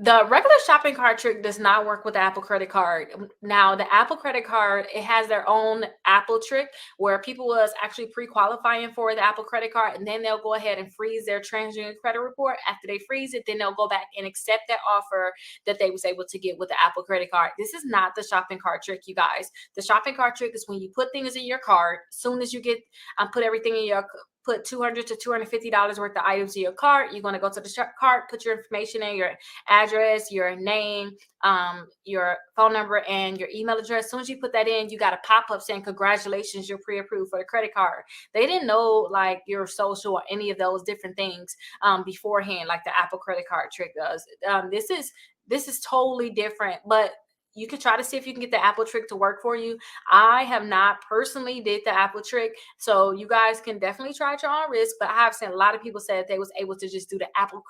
The regular shopping cart trick does not work with the Apple credit card. Now, the Apple credit card, it has their own Apple trick where people was actually pre-qualifying for the Apple credit card, and then they'll go ahead and freeze their TransUnion credit report. After they freeze it, then they'll go back and accept that offer that they was able to get with the Apple credit card. This is not the shopping cart trick, you guys. The shopping cart trick is when you put things in your cart. Soon as you get put everything in your put $200 to $250 worth of items in your cart, you're going to go to the cart, put your information in, your address, your name, your phone number, and your email address. As soon as you put that in, you got a pop-up saying congratulations, you're pre-approved for the credit card. They didn't know like your social or any of those different things beforehand, like the Apple credit card trick does. This is totally different, but you could try to see if you can get the Apple trick to work for you. I have not personally did the Apple trick, so you guys can definitely try at your own risk. But I have seen a lot of people say that they was able to just do the Apple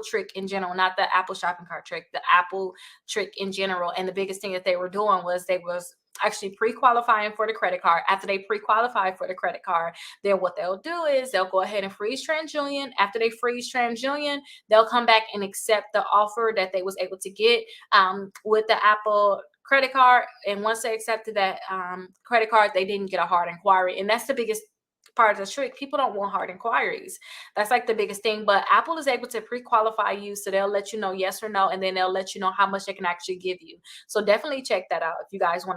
trick in general, not the Apple shopping cart trick, the Apple trick in general. And the biggest thing that they were doing was they was actually pre-qualifying for the credit card. After they pre-qualify for the credit card, then what they'll do is they'll go ahead and freeze TransUnion. After they freeze TransUnion, they'll come back and accept the offer that they was able to get with the Apple credit card. And once they accepted that credit card, they didn't get a hard inquiry. And that's the biggest part of the trick. People don't want hard inquiries. That's like the biggest thing. But Apple is able to pre-qualify you, so they'll let you know yes or no, and then they'll let you know how much they can actually give you. So definitely check that out if you guys want to